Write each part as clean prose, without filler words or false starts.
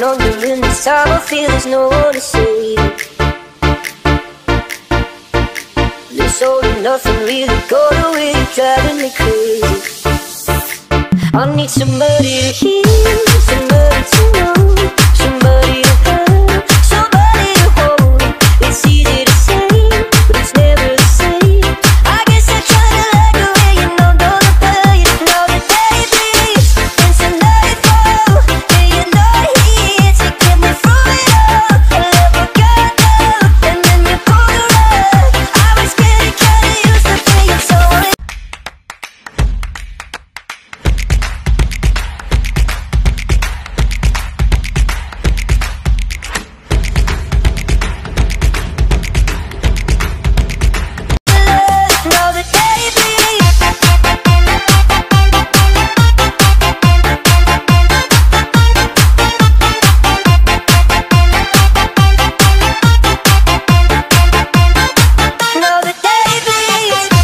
on during this time. I feel there's no one to save me. This all and nothing really got away, driving me crazy. I need somebody to hear, somebody to know, somebody to have, somebody to hold. It's easy to say, but it's never the same. I guess I try to like the way you know, don't the pain. Now the day bleeds into nightfall, and you're not here to get me through it all. I never got down, and then you pulled the rug. I was getting kinda used to being so alone. Now the day bleeds. Now the day bleeds.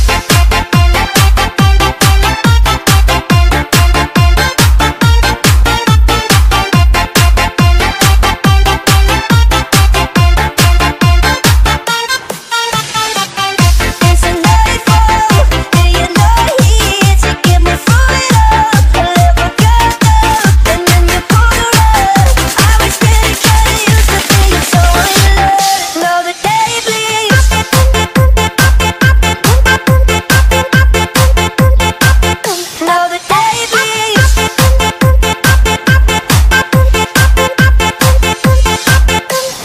It's a nightfall, and you're not here to get me through it all. I never got down, and then you pulled the rug. I was getting kinda used to being so alone. Now the day bleeds. Now the day bleeds.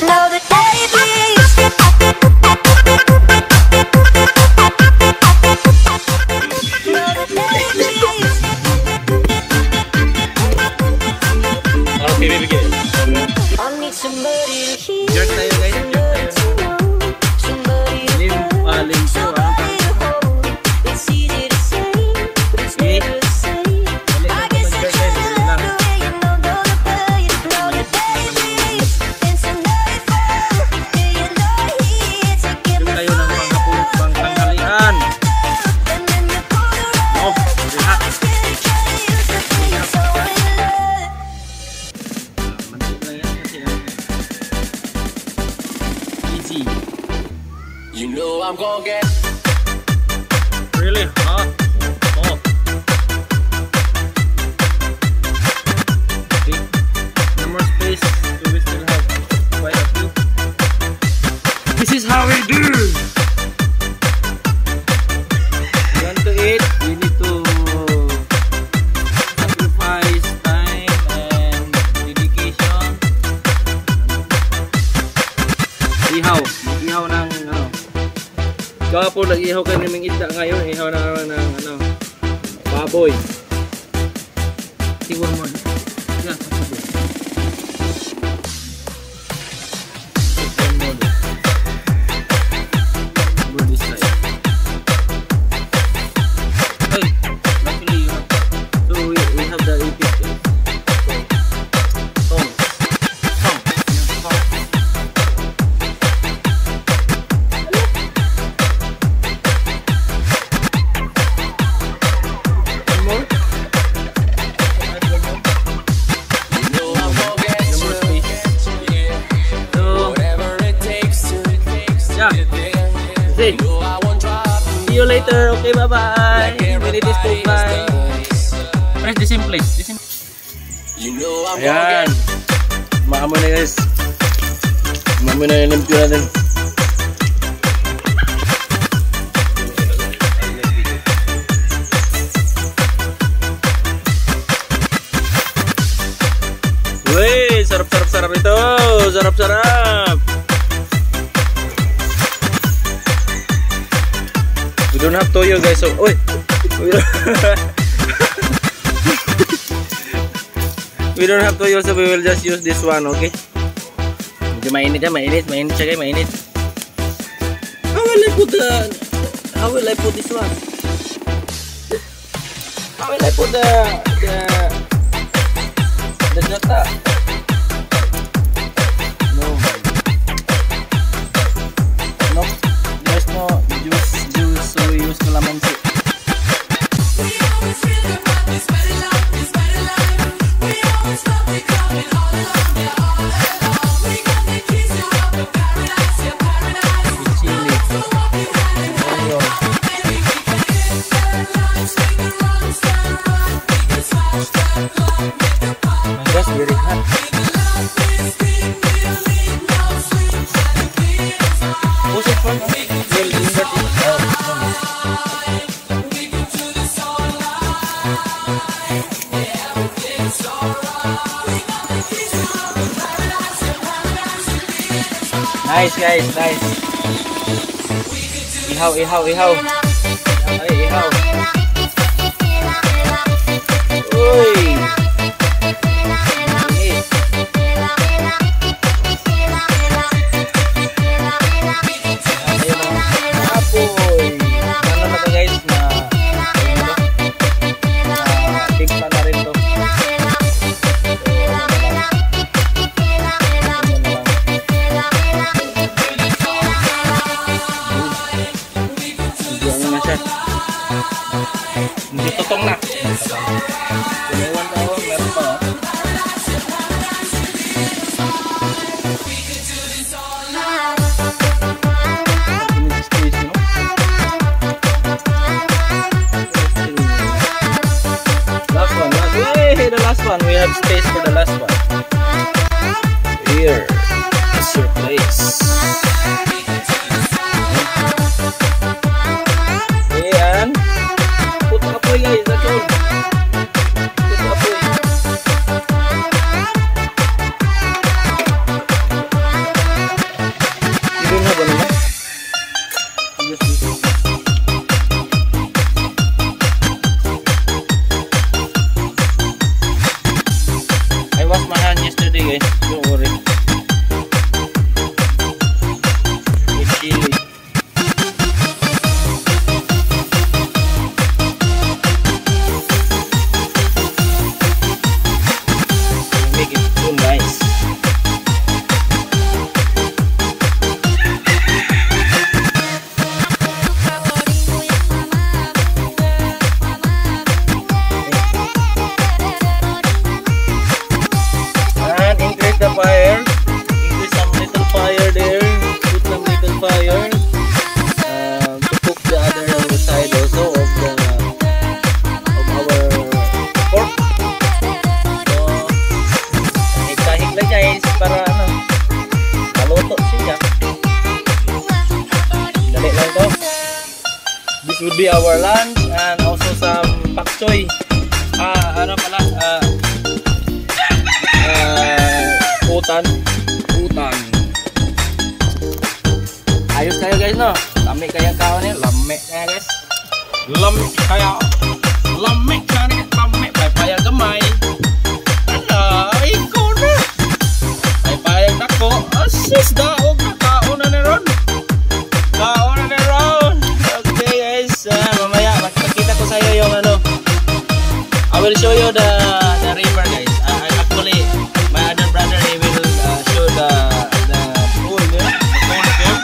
Now the day bleeds. Now the day bleeds. Okay, bibigyan. I need somebody to hear, Jerk tayo guys, jerk tayo. to know, somebody to Lim, have, limso, somebody to hold. It's easy to say, but it's never the same. I guess I try to love the way you know, don't the pain. Now the day bleeds into nightfall, and you're not here to get me Tayo ng through mga pulot pang tanghalian. and then you pull the rug. Oh, I was getting kinda used to being so alone. mantik na yan kasi easy. You know I'm gonna get Really? Oh. Okay. No more space, so we still have quite a few. This is how we do. We want to eat, we need to sacrifice time and dedication. Ihaw ng ano. Kaya po nag-ihaw kami ng isda ngayon, ihaw na naman ng ano, baboy. Siwan mo. Yan, pasabi. Siwan mo. Go this side. Hey, luckily you have. So we have the epic. Song. One more. you know I'm gonna get No more space. yeah. So, Whatever it takes to yeah. get there. See. You know I won't drop See you later. Okay, bye-bye. like Minute is everybody to bye. does. Press the same place. The same. You know I'm Ayan. gonna get Maamoy na guys. Maamoy na yung limpyo natin. Wey, sarap-sarap ito. Sarap-sarap. We don't have toyo guys. So, oy. We don't have toyo, so we will just use this one, okay? Medyo mainit yan, mainit siya guys, mainit. How will I put this one? How will I put the jata? No, there's no juice, so we use calamansi. We always feel the vibe, it's better life, it's better life. We always love it coming all along the Push it front. We'll invert it. Nice guys, nice. Ihaw, ihaw, ihaw. Ay, ihaw. Uy. Nice. Ayun o. Apoy. Ano na to guys na timpla na rin to. Hindi totong na. Ewan ko, meron pa. Last one, hey, the last one. We have space for the last one. Here is your place. Ayan. Put apoy guys, that's all. Put apoy. You don't have one, I washed my hand yesterday guys, don't worry. It's chilly. Make it so nice. And increase the fire. Increase some little fire there. Put some little fire to cook the other side also of our pork. Higla guys para ano maluto siya. Dali lang to. This would be our lunch and also some pak choy. Ano pala? Utan. Ayos kayo guys no. Lami kayang kaon niya. Lami kaya guys. Lami kaya. Lami kaya. Lami. Paypayang gamay. Iko na. Paypayang dako. Asus daog na. Kaon na ron. Kaon na ron. Okay guys. Mamaya magpakita ko sa iyo yung ano. I will show you the river guys. Actually my other brother he will show the pool there. The pool there.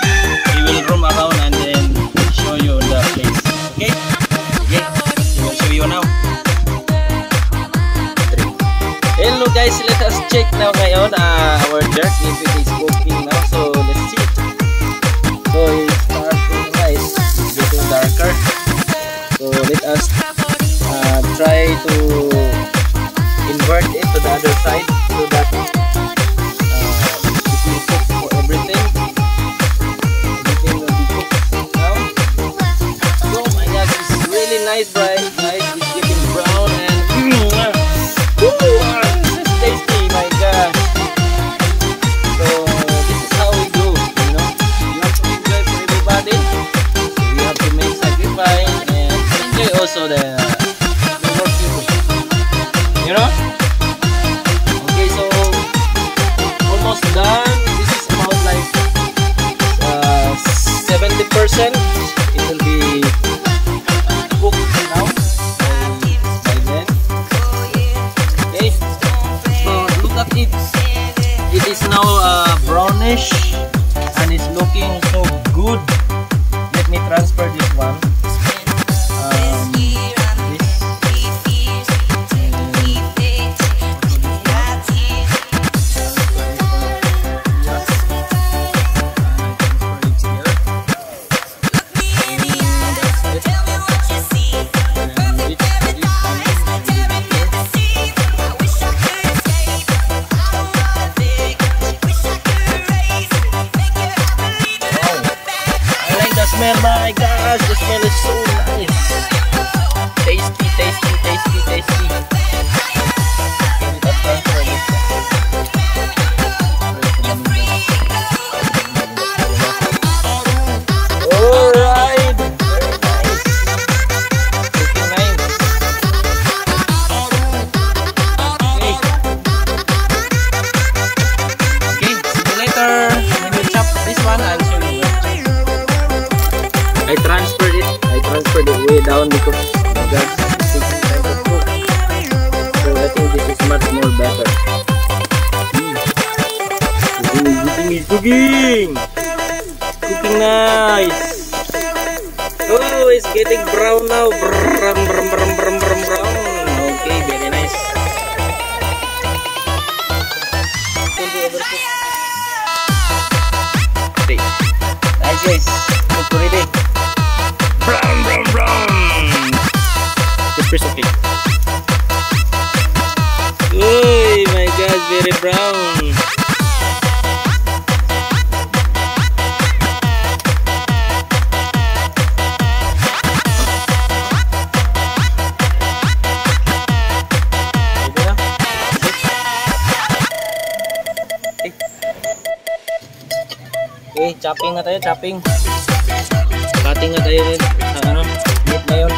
He will roam around and then show you the place. Okay? Yeah. He will show you now. Hello guys, let us check now ngayon our jerk if it is cooking now. So let's see. So it's starting nice. It's getting darker. So let us try to invert it to the other side so that it will cook for everything. Everything will be cooked now. Oh my god, it's really nice, right? Nice, it's getting brown and this is tasty, my god. So this is how we do, you know. You have to enjoy for everybody. You have to make sacrifice and enjoy also the work you do. You know? Okay, so almost done. This is about like 70%. It will be cooked now by then. Okay, so look at it. It is now brownish and it's looking so good. Let me transfer this one. gosh, the smell is so nice. Tasty, tasty, tasty, tasty. Okay, let's transfer this. Alright, very nice. Looking nice. Okay, see you later. When you chop this one, I'll show you. I transferred it way down because that's taking time to cook. So I think this is much more better. Cooking! Cooking nice! Oh, it's getting brown now. Brown. Okay, very nice. Okay. Nice guys. Cook already. Brown. This is okay. Oh my god, very brown. Okay, chopping na tayo, chopping. Cutting na tayo rin. Ano, meat na yun.